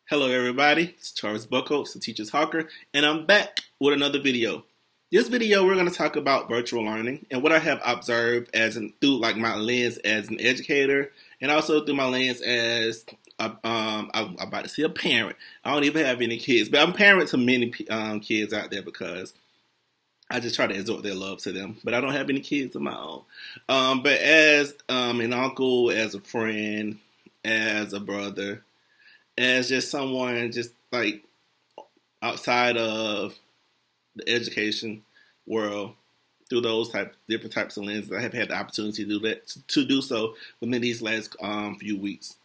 Hello everybody, it's Charles Buckholz, the Teacher's Hawker, and I'm back with another video. This video we're going to talk about virtual learning and what I have observed through my lens as an educator and also through my lens as I'm about to say a parent. I don't even have any kids, but I'm parent to many kids out there because I just try to exhort their love to them, but I don't have any kids of my own. But as an uncle, as a friend, as a brother, as just someone just like outside of the education world, through those different types of lenses, I have had the opportunity to do so within these last few weeks.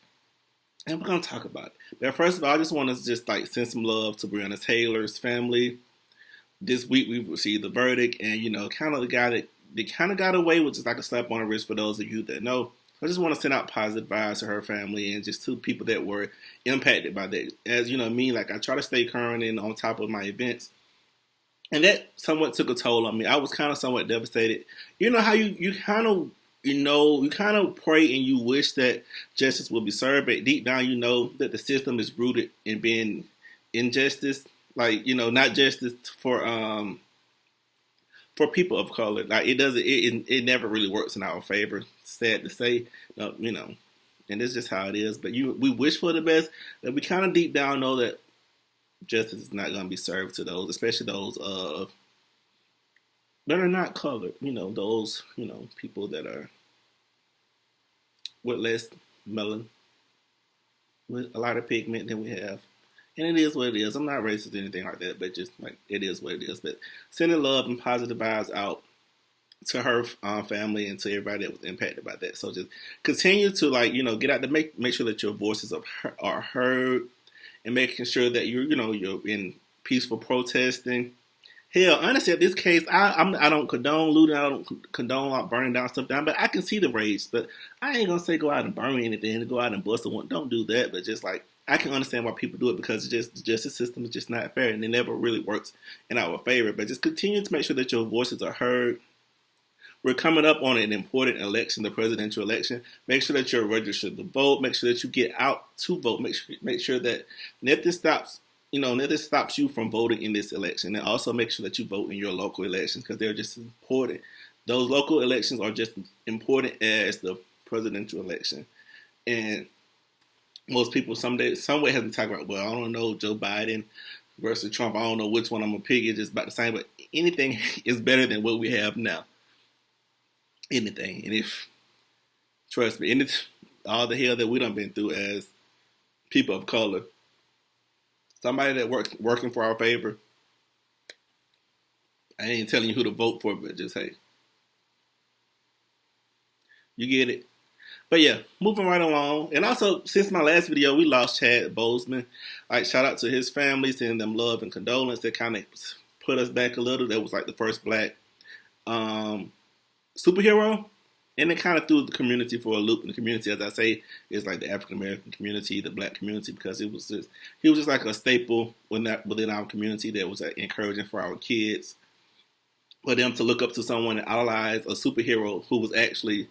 And we're gonna talk about it. But first of all, I just want to send some love to Breonna Taylor's family. This week we received the verdict, and kind of the guy that they kind of got away with, just like a slap on the wrist for those of you that know. I just want to send out positive vibes to her family and just to people that were impacted by that. As you know, me, I try to stay current and on top of my events. And that somewhat took a toll on me. I was kind of somewhat devastated. You know how you kind of pray and you wish that justice will be served, but deep down you know that the system is rooted in being injustice. Not justice for people of color. It never really works in our favor. Sad to say, and it's just how it is. But we wish for the best, but we kind of deep down know that justice is not going to be served to those, especially those that are not colored. Those people that are with less melanin, with a lot of pigment than we have. And it is what it is. I'm not racist or anything like that, but just it is what it is. But sending love and positive vibes out to her family and to everybody that was impacted by that. So just continue to get out to make sure that your voices are heard, and making sure that you're in peaceful protesting. Hell, honestly, in this case, I don't condone looting. I don't condone burning down stuff down. But I can see the rage. But I ain't gonna say go out and burn anything, go out and bust a one. Don't do that. But just I can understand why people do it, because the justice system is just not fair and it never really works in our favor. But just continue to make sure that your voices are heard. We're coming up on an important election, the presidential election. Make sure that you're registered to vote. Make sure that you get out to vote. Make sure that nothing stops you from voting in this election. And also make sure that you vote in your local elections, because they're just as important. Those local elections are just as important as the presidential election. And most people some way have to talk about, well, I don't know, Joe Biden versus Trump. I don't know which one I'm going to pick. It's just about the same. But anything is better than what we have now. Anything. And trust me, all the hell that we done been through as people of color, somebody that working for our favor, I ain't telling you who to vote for, but just, hey, you get it. But yeah, moving right along. And also, since my last video, we lost Chadwick Boseman. Shout out to his family, sending them love and condolence. That kind of put us back a little. That was the first black superhero. And it kind of threw the community for a loop. And the community, as I say, is the African American community, the black community, because he was just like a staple within our community that was encouraging for our kids, for them to look up to someone and idolize a superhero who was actually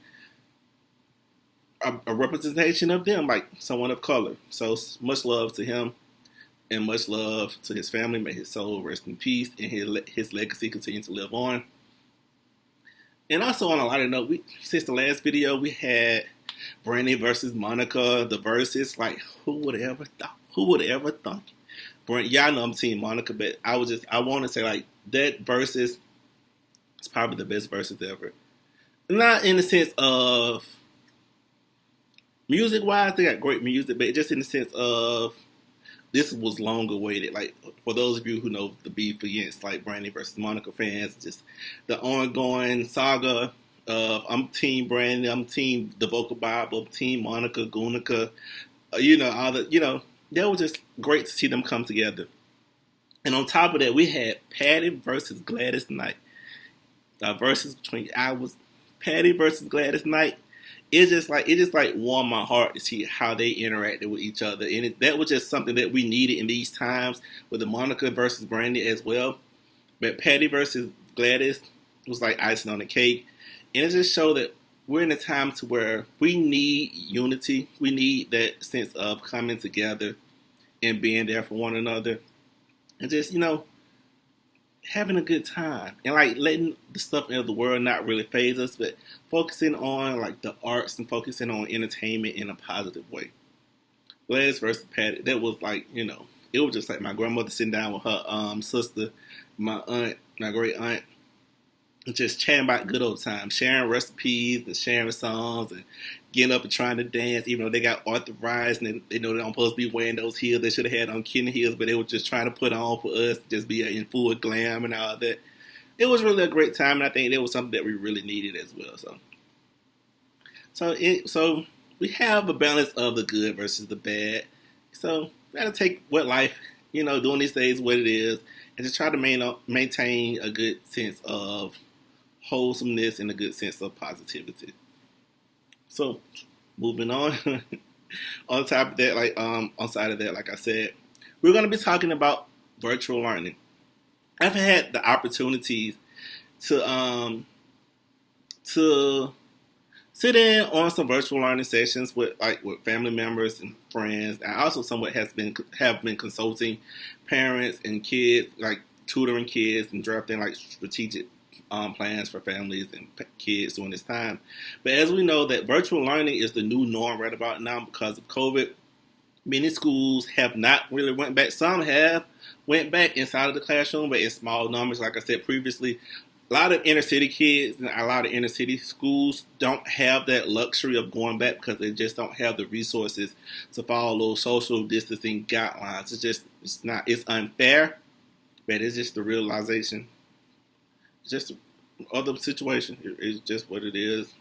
a representation of them, like someone of color. So much love to him and much love to his family. May his soul rest in peace and his legacy continue to live on. And also on a lighter note, since the last video, we had Brandy versus Monica, the verses. Who would have ever thought? Who would have ever thought? Y'all know I'm team Monica, but I want to say that versus is probably the best verses ever. Not in the sense of music-wise, they got great music, but just in the sense of this was long awaited. For those of you who know the beef against Brandy versus Monica fans, just the ongoing saga of I'm team Brandy, I'm team the Vocal Bible, team Monica, Gunica, that was just great to see them come together. And on top of that, we had Patty versus Gladys Knight. The verses between Patty versus Gladys Knight. It just warmed my heart to see how they interacted with each other, and that was just something that we needed in these times with the Monica versus Brandy as well. But Patty versus Gladys was like icing on the cake, and it just showed that we're in a time to where we need unity. We need that sense of coming together and being there for one another, and just, having a good time, and like letting the stuff of the world not really phase us, but focusing on like the arts and focusing on entertainment in a positive way. Gladys versus Patty, that was like, it was just like my grandmother sitting down with her sister, my aunt, my great aunt, and just chatting about good old times, sharing recipes and sharing songs and getting up and trying to dance, even though they got arthritis and they know they don't supposed to be wearing those heels they should have had on kitten heels, but they were just trying to put on for us, just be in full glam and all that. It was really a great time, and I think it was something that we really needed as well. So we have a balance of the good versus the bad. So we got to take what life, doing these days, what it is, and just try to maintain a good sense of wholesomeness and a good sense of positivity. So, moving on. On top of that, on side of that, like I said, we're going to be talking about virtual learning. I've had the opportunities to sit in on some virtual learning sessions with family members and friends. I also somewhat have been consulting parents and kids, like tutoring kids and drafting like strategic plans for families and kids during this time. But as we know, that virtual learning is the new norm right about now because of COVID. Many schools have not really went back. Some have went back inside of the classroom, but in small numbers. Like I said previously, a lot of inner city kids and a lot of inner city schools don't have that luxury of going back because they just don't have the resources to follow social distancing guidelines. It's unfair, but it's just the realization. It's just other situation. It's just what it is.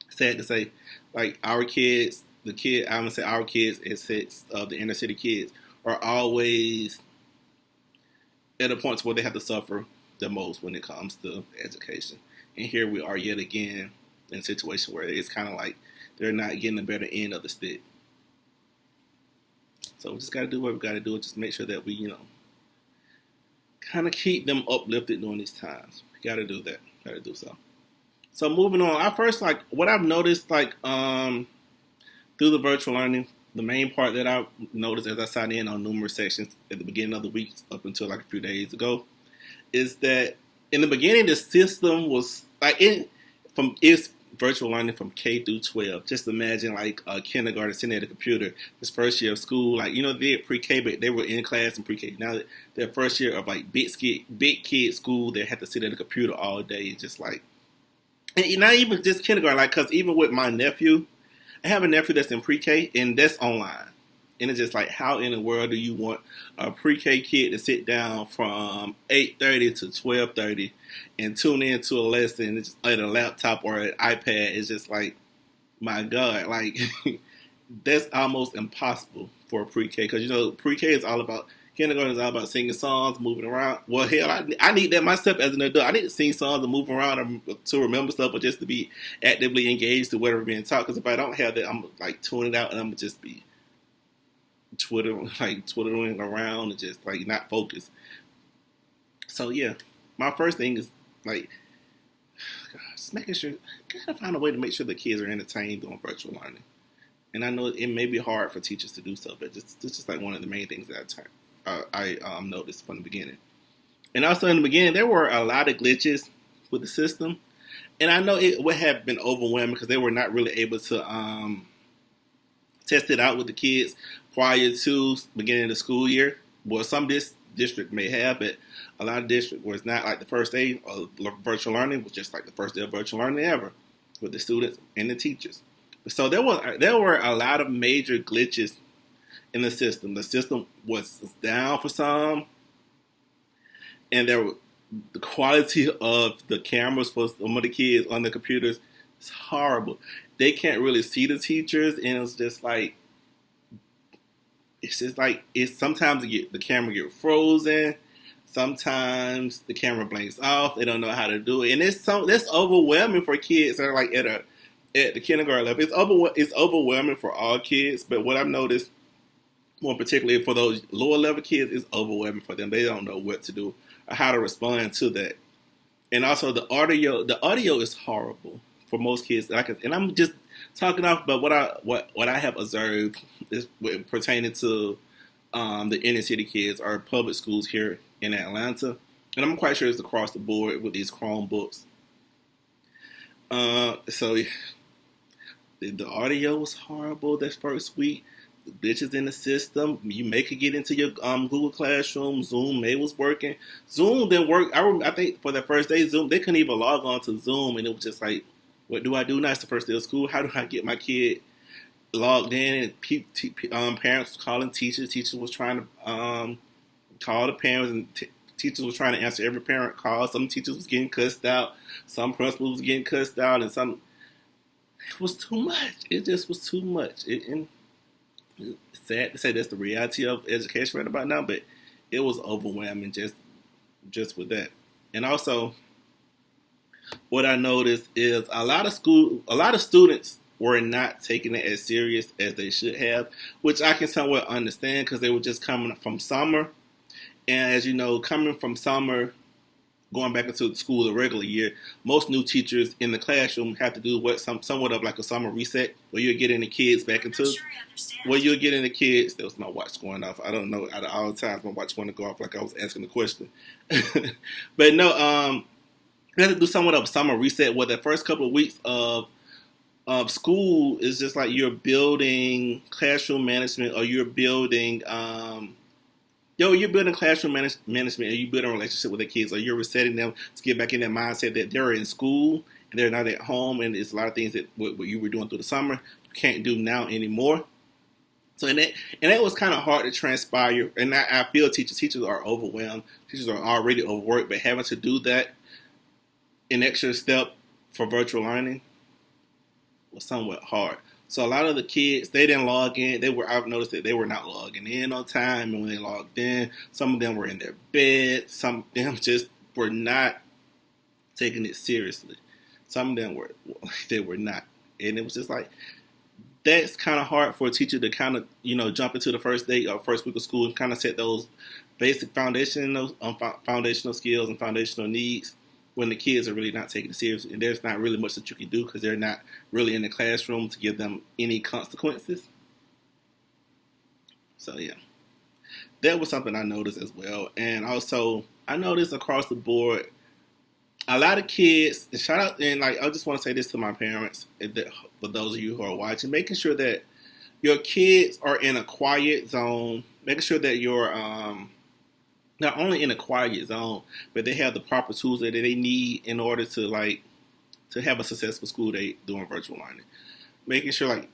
Sad to say, like our kids, I would say our kids, the inner city kids, are always at a point where they have to suffer the most when it comes to education. And here we are yet again in a situation where it's kind of like they're not getting the better end of the stick. So we just got to do what we got to do. Just make sure that we, kind of keep them uplifted during these times. We got to do that. Got to do so. So moving on, what I've noticed, through the virtual learning, the main part that I noticed as I signed in on numerous sections at the beginning of the week up until like a few days ago, is that in the beginning the system was it's virtual learning from K through 12. Just imagine like a kindergarten sitting at a computer, this first year of school, they had pre-K, but they were in class in pre-K. Now their first year of big kid school, they had to sit at a computer all day, and just and not even just kindergarten, because even with my nephew, I have a nephew that's in pre-K, and that's online. And it's just how in the world do you want a pre-K kid to sit down from 8:30 to 12:30 and tune into a lesson at a laptop or an iPad? It's just my God, that's almost impossible for a pre-K. Because, pre-K is all about, kindergarten is all about singing songs, moving around. Well, hell, I need that myself as an adult. I need to sing songs and move around to remember stuff, or just to be actively engaged to whatever being taught. Because if I don't have that, I'm tuning out, and I'm going to just be twittering around and just not focused. So yeah, my first thing is just making sure, gotta find a way to make sure the kids are entertained during virtual learning. And I know it may be hard for teachers to do so, but it's just one of the main things that I noticed from the beginning. And also in the beginning, there were a lot of glitches with the system, and I know it would have been overwhelming because they were not really able to test it out with the kids prior to beginning of the school year. Well, some district may have, but a lot of districts where it's not the first day of virtual learning, was just the first day of virtual learning ever with the students and the teachers. So there were a lot of major glitches in the system. The system was down for some, and the quality of the cameras for some of the kids on the computers is horrible. They can't really see the teachers, and it's just sometimes the camera get frozen. Sometimes the camera blanks off. They don't know how to do it, and that's overwhelming for kids that are at the kindergarten level. It's overwhelming for all kids, but what I've noticed, more particularly for those lower level kids, is overwhelming for them. They don't know what to do or how to respond to that. And also the audio is horrible for most kids. And I'm just talking off, but what I have observed is pertaining to the inner city kids or public schools here in Atlanta. And I'm quite sure it's across the board with these Chromebooks. So the audio was horrible that first week. The glitches in the system. You may could get into your Google Classroom. Zoom may was working. Zoom didn't work. I think for the first day, Zoom, they couldn't even log on to Zoom. And it was just like, what do I do now? It's the first day of school. How do I get my kid logged in? And parents calling teachers. Teachers was trying to call the parents. And teachers was trying to answer every parent call. Some teachers was getting cussed out. Some principals was getting cussed out. And some, it was too much. It just was too much. And it's sad to say that's the reality of education right about now, but it was overwhelming just with that. And also, what I noticed is a lot of students were not taking it as serious as they should have, which I can somewhat understand because they were just coming from summer. And as you know, coming from summer, going back into school the regular year, most new teachers in the classroom have to do somewhat of like a summer reset, where you're getting the kids back into. Where you're getting the kids. There was my watch going off. I don't know. Out of all the times, my watch wanted to go off like I was asking the question. But no, you have to do somewhat of a summer reset. Where the first couple of weeks of school is just like you're building classroom management, or you're building. You're building classroom management, and you're building a relationship with the kids, or you're resetting them to get back in that mindset that they're in school and they're not at home, and it's a lot of things that what you were doing through the summer you can't do now anymore. So and that was kind of hard to transpire, and I feel teachers are overwhelmed. Teachers are already overworked, but having to do that an extra step for virtual learning was somewhat hard. So a lot of the kids, they didn't log in. I've noticed that they were not logging in on time. And when they logged in, some of them were in their bed. Some of them just were not taking it seriously. Some of them were not. And it was just like, that's kind of hard for a teacher to kind of, jump into the first day or first week of school and kind of set those basic foundational skills and foundational needs when the kids are really not taking it seriously. And there's not really much that you can do because they're not really in the classroom to give them any consequences. So, yeah. That was something I noticed as well. And also, I noticed across the board, a lot of kids, and shout out, and I just want to say this to my parents, for those of you who are watching, making sure that your kids are in a quiet zone, making sure that you're not only in a quiet zone, but they have the proper tools that they need in order to have a successful school day doing virtual learning. Making sure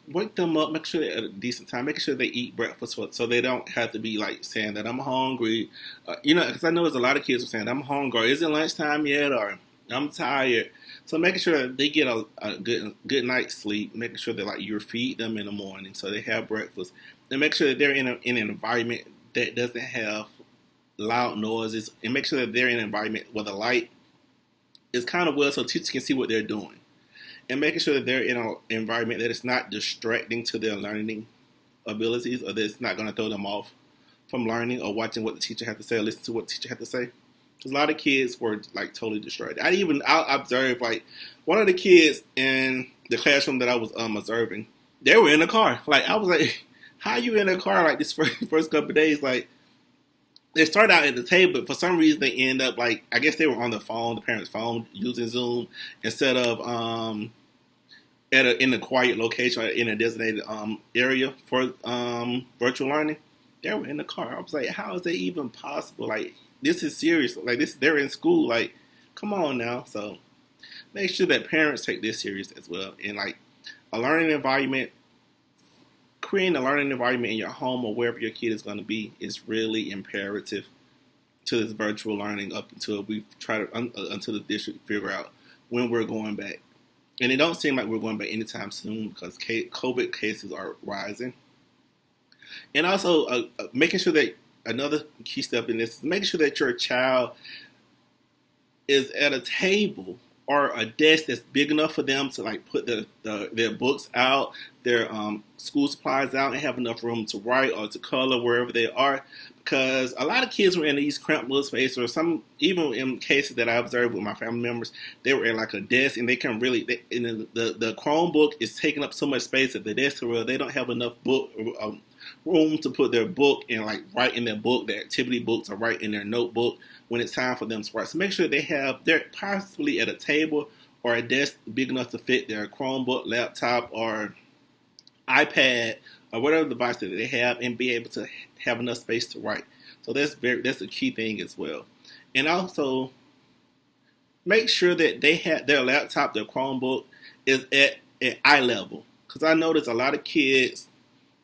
wake them up, make sure they're at a decent time, making sure they eat breakfast so they don't have to be saying that I'm hungry. Because I know there's a lot of kids who are saying I'm hungry, or is it lunchtime yet, or I'm tired. So making sure that they get a good night's sleep, making sure that you feed them in the morning so they have breakfast, and make sure that they're in an environment that doesn't have loud noises, and make sure that they're in an environment where the light is kind of well so teachers can see what they're doing. And making sure that they're in an environment that is not distracting to their learning abilities, or that it's not going to throw them off from learning or watching what the teacher has to say or listen to what the teacher has to say. Because a lot of kids were totally distracted. I observed one of the kids in the classroom that I was observing, they were in a car. I was like, how are you in a car this first couple of days? They started out at the table, but for some reason they end up I guess they were on the parents' phone, using Zoom instead of in a quiet location or in a designated area for virtual learning. They were in the car. I was like, how is that even possible? This is serious. They're in school. Come on now. So make sure that parents take this serious as well. And a learning environment, creating a learning environment in your home or wherever your kid is going to be is really imperative to this virtual learning up until we until the district figure out when we're going back. And it don't seem like we're going back anytime soon because COVID cases are rising. And also making sure that another key step in this is making sure that your child is at a table or a desk that's big enough for them to put their books out, their school supplies out, and have enough room to write or to color wherever they are. Because a lot of kids were in these cramped little spaces, or some, even in cases that I observed with my family members, they were in a desk, and they can really, the Chromebook is taking up so much space at the desk where they don't have enough room to put their book and like write in their book, their activity books, or write in their notebook when it's time for them to write. So make sure they're possibly at a table or a desk big enough to fit their Chromebook, laptop, or iPad, or whatever device that they have, and be able to have enough space to write. So that's a key thing as well. And also make sure that they have their laptop, their Chromebook is at eye level. Because I noticed a lot of kids,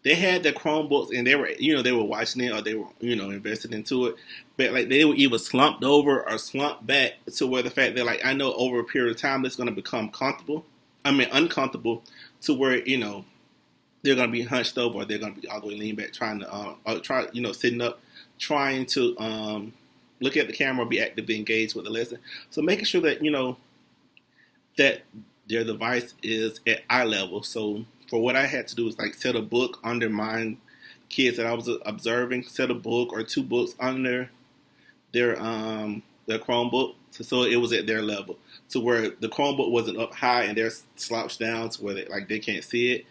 they had their Chromebooks and they were watching it, or they were, invested into it. But like they were either slumped over or slumped back to where the fact that like I know over a period of time it's going to become uncomfortable to where, they're going to be hunched over, or they're going to be all the way leaned back trying to, sitting up, trying to look at the camera, be actively engaged with the lesson. So making sure that, that their device is at eye level. So for what I had to do is like set a book under my kids that I was observing, set a book or two books under their Chromebook, so it was at their level, to where the Chromebook wasn't up high and they're slouched down to where they can't see it.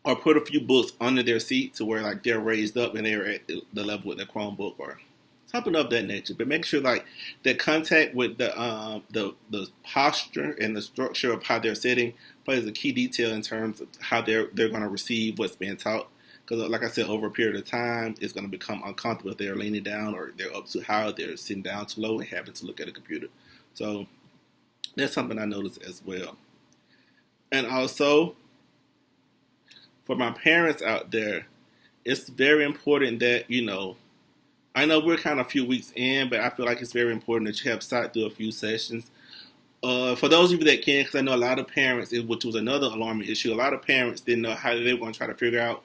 Or put a few books under their seat to where like they're raised up and they're at the level with their Chromebook or something of that nature. But make sure like the contact with the posture and the structure of how they're sitting plays a key detail in terms of how they're going to receive what's being taught. Because like I said, over a period of time, it's going to become uncomfortable if they're leaning down or they're up too high, or they're sitting down too low and having to look at a computer. So that's something I noticed as well. And also, for my parents out there, it's very important that, I know we're kind of a few weeks in, but I feel like it's very important that you have sat through a few sessions. For those of you that can, because I know a lot of parents, which was another alarming issue, a lot of parents didn't know how they were going to try to figure out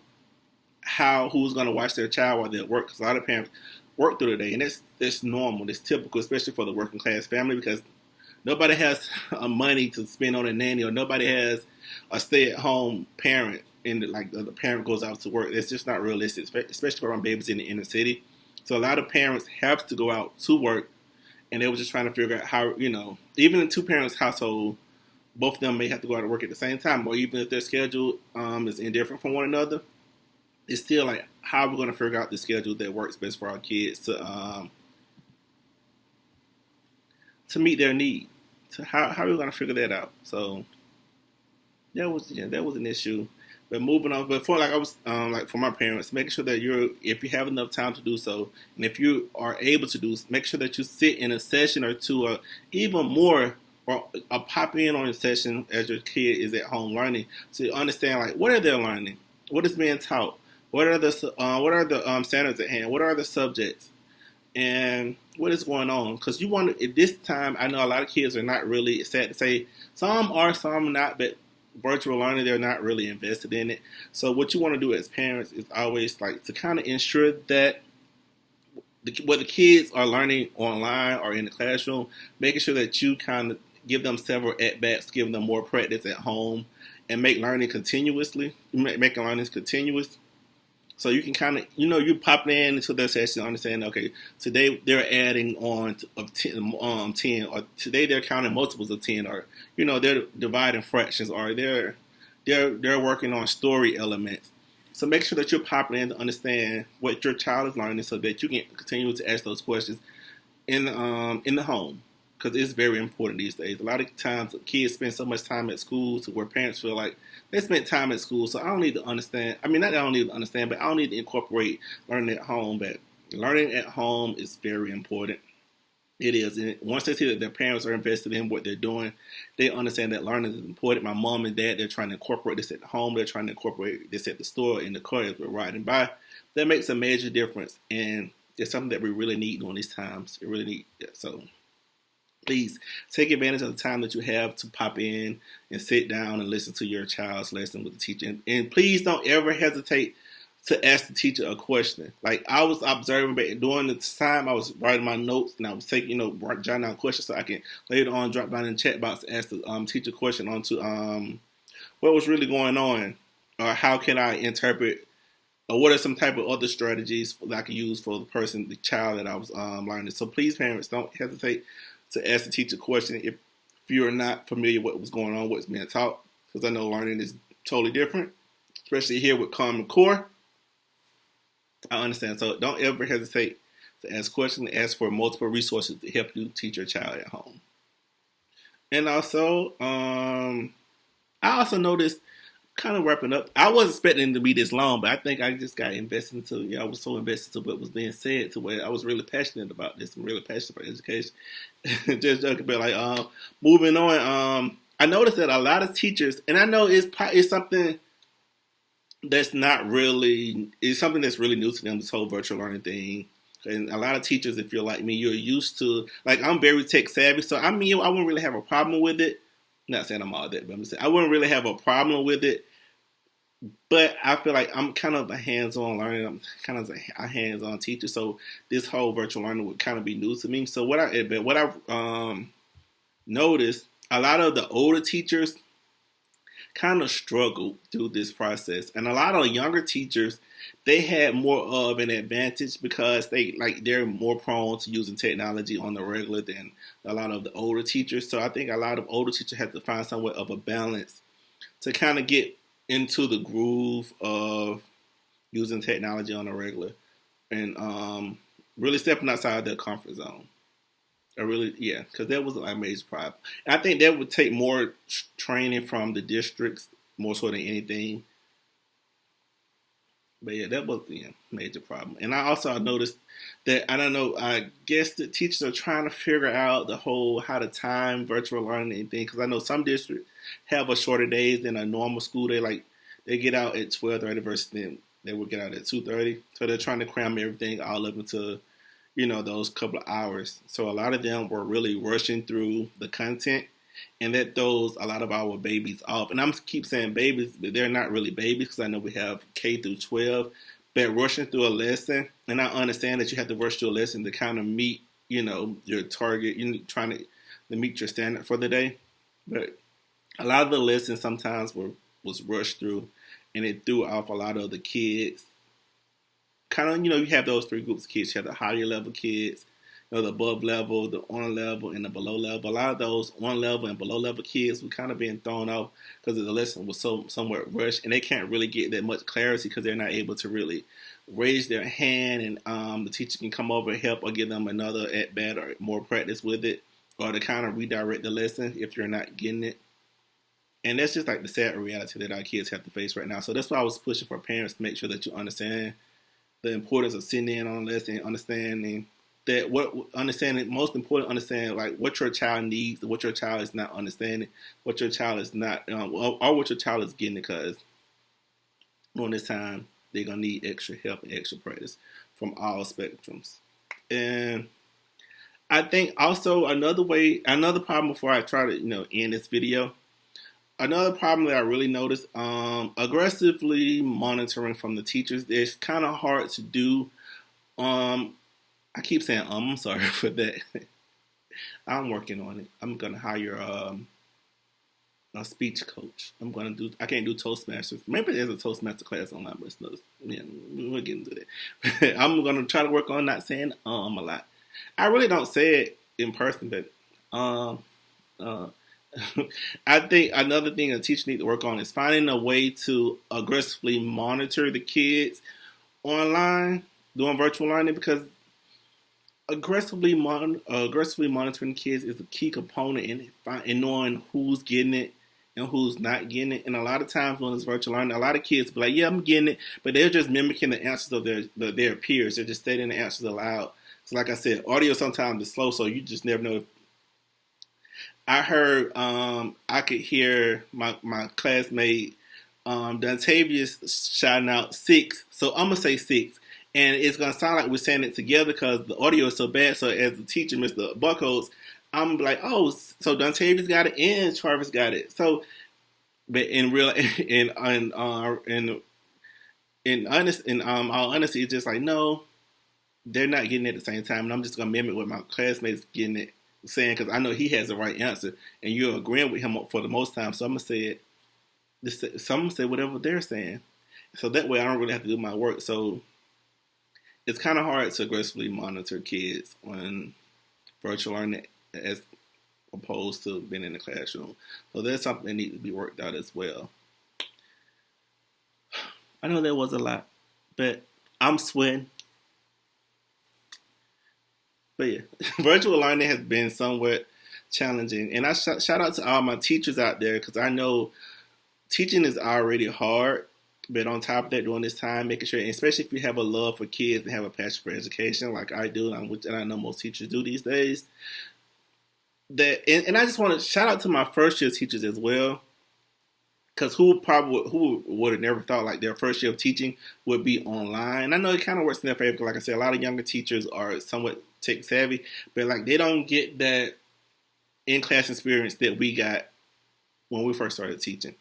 who's going to watch their child while they're at work. Because a lot of parents work through the day, and it's normal, it's typical, especially for the working class family, because nobody has money to spend on a nanny, or nobody has a stay-at-home parent. And like the parent goes out to work. It's just not realistic, especially for our babies in the inner city. So a lot of parents have to go out to work, and they were just trying to figure out how, even in two parents household, both of them may have to go out to work at the same time, or even if their schedule is indifferent from one another, it's still like how we're going to figure out the schedule that works best for our kids to meet their need. So how are we going to figure that out? So that was an issue. But moving on, but for for my parents, making sure that if you have enough time to do so, and if you are able to do, make sure that you sit in a session or two, or even more, or pop in on a session as your kid is at home learning, so you understand like what are they learning, what is being taught, what are the standards at hand, what are the subjects, and what is going on. Because you want to, at this time, I know a lot of kids are not really, it's sad to say, some are, some not, but virtual learning, they're not really invested in it. So what you want to do as parents is always like to kind of ensure that what the kids are learning online or in the classroom, making sure that you kind of give them several at-bats, give them more practice at home, and make learning continuously, making learning continuous. So you can kind of, you pop into their session, understand, okay, today they're adding on of 10, or today they're counting multiples of 10, or, they're dividing fractions, or they're working on story elements. So make sure that you're popping in to understand what your child is learning so that you can continue to ask those questions in the home. Because it's very important these days. A lot of times kids spend so much time at school to where parents feel like they spent time at school, so I don't need to understand. I mean, not that I don't need to understand, but I don't need to incorporate learning at home. But learning at home is very important. It is. And once they see that their parents are invested in what they're doing, they understand that learning is important. My mom and dad, they're trying to incorporate this at home. They're trying to incorporate this at the store, in the car as we're riding by. That makes a major difference. And it's something that we really need during these times. It really need that. So please take advantage of the time that you have to pop in and sit down and listen to your child's lesson with the teacher. And please don't ever hesitate to ask the teacher a question. Like I was observing, but during the time I was writing my notes and I was taking, jotting down questions so I can later on drop down in the chat box to ask the teacher question onto what was really going on, or how can I interpret, or what are some type of other strategies that I can use for the child that I was learning. So please, parents, don't hesitate to ask the teacher a question if you're not familiar with what's going on, what's being taught, because I know learning is totally different, especially here with Common Core. I understand. So don't ever hesitate to ask questions. Ask for multiple resources to help you teach your child at home. And also, I also noticed, kind of wrapping up, I wasn't expecting it to be this long, but I think I just got invested into, I was so invested to what was being said to where I was really passionate about this. I'm really passionate about education. Just joking, but like, moving on, I noticed that a lot of teachers, and I know it's something that's not really, it's something that's really new to them, this whole virtual learning thing. And a lot of teachers, if you're like me, you're used to, like, I'm very tech savvy, so I mean, I wouldn't really have a problem with it. I'm not saying I'm all that, but I'm saying I wouldn't really have a problem with it. But I feel like I'm kind of a hands-on learner. I'm kind of a hands-on teacher, so this whole virtual learning would kind of be new to me. So what I've noticed, a lot of the older teachers kind of struggled through this process, and a lot of younger teachers, they had more of an advantage because they're more prone to using technology on the regular than a lot of the older teachers. So I think a lot of older teachers have to find somewhat of a balance to kind of get into the groove of using technology on a regular and really stepping outside their comfort zone. Because that was a major problem. And I think that would take more training from the districts, more so than anything. But yeah, that was the major problem. And I also noticed that, I don't know, I guess the teachers are trying to figure out the whole how to time virtual learning and things. Because I know some districts have a shorter days than a normal school day. Like, they get out at 12:30 versus then they would get out at 2:30. So they're trying to cram everything all up into, those couple of hours. So a lot of them were really rushing through the content, and that throws a lot of our babies off. And I'm keep saying babies, but they're not really babies because I know we have K through 12. But rushing through a lesson, and I understand that you have to rush through a lesson to kind of meet, your target. You're trying to meet your standard for the day. But a lot of the lessons sometimes was rushed through, and it threw off a lot of the kids. Kind of, you have those three groups of kids. You have the higher level kids, the above level, the on level, and the below level. A lot of those on level and below level kids were kind of being thrown off because the lesson was somewhat rushed, and they can't really get that much clarity because they're not able to really raise their hand, and the teacher can come over and help or give them another at bat or more practice with it, or to kind of redirect the lesson if you're not getting it. And that's just like the sad reality that our kids have to face right now. So that's why I was pushing for parents to make sure that you understand the importance of sitting in on a lesson, understanding that most important, understand like what your child needs, what your child is not understanding, what your child is not, or what your child is getting, because during this time they're gonna need extra help and extra practice from all spectrums. And I think also another problem before I try to end this video. Another problem that I really noticed, aggressively monitoring from the teachers. It's kind of hard to do. I keep saying I'm sorry for that. I'm working on it. I'm gonna hire a speech coach. I can't do Toastmasters. Maybe there's a Toastmaster class online, but it's not, we'll get into that. I'm gonna try to work on not saying a lot. I really don't say it in person, but I think another thing a teacher needs to work on is finding a way to aggressively monitor the kids online doing virtual learning, because aggressively monitoring kids is a key component in knowing who's getting it and who's not getting it. And a lot of times when it's virtual learning, a lot of kids be like, yeah, I'm getting it, but they're just mimicking the answers of their peers. They're just stating the answers aloud. So like I said, audio sometimes is slow, so you just never know. I heard, I could hear my classmate, Dontavius shouting out 6. So I'm going to say 6. And it's going to sound like we're saying it together because the audio is so bad. So as the teacher, Mr. Buckholz, I'm like, oh, so Dontavius got it and Travis got it. So, but in real, in all honesty, it's just like, no, they're not getting it at the same time. And I'm just going to mimic what my classmates getting it. Saying, because I know he has the right answer and you're agreeing with him for the most time, so I'm gonna say it. So I'm gonna say whatever they're saying, so that way I don't really have to do my work. So it's kind of hard to aggressively monitor kids on virtual learning as opposed to being in the classroom. So that's something that needs to be worked out as well. I know there was a lot, but I'm sweating. But yeah, virtual learning has been somewhat challenging. And I shout out to all my teachers out there because I know teaching is already hard. But on top of that, during this time, making sure, especially if you have a love for kids and have a passion for education, like I do, and I know most teachers do these days, and I just want to shout out to my first year teachers as well, because who would have never thought like their first year of teaching would be online. I know it kind of works in their favor because, like I said, a lot of younger teachers are somewhat tech savvy, but like they don't get that in class experience that we got when we first started teaching.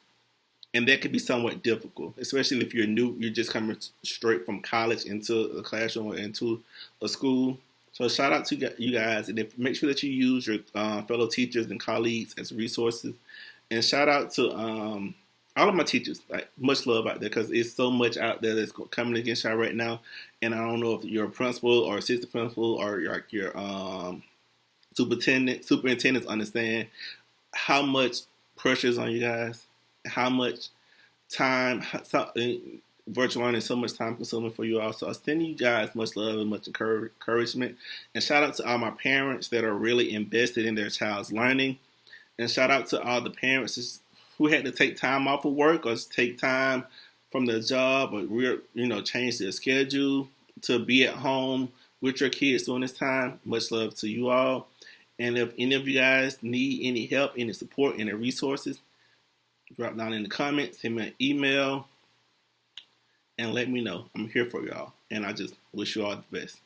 And that could be somewhat difficult, especially if you're new, you're just coming straight from college into a classroom or into a school. So shout out to you guys, and make sure that you use your fellow teachers and colleagues as resources. And shout out to all of my teachers. Like, much love out there because it's so much out there that's coming against y'all right now. And I don't know if you're a principal or assistant principal or your superintendents understand how much pressure is on you guys, how much time virtual learning is so much time consuming for you all. So I send you guys much love and much encouragement. And shout out to all my parents that are really invested in their child's learning. And shout out to all the parents who had to take time off of work or take time from their job or change their schedule to be at home with your kids during this time. Much love to you all. And if any of you guys need any help, any support, any resources, drop down in the comments, send me an email, and let me know. I'm here for y'all. And I just wish you all the best.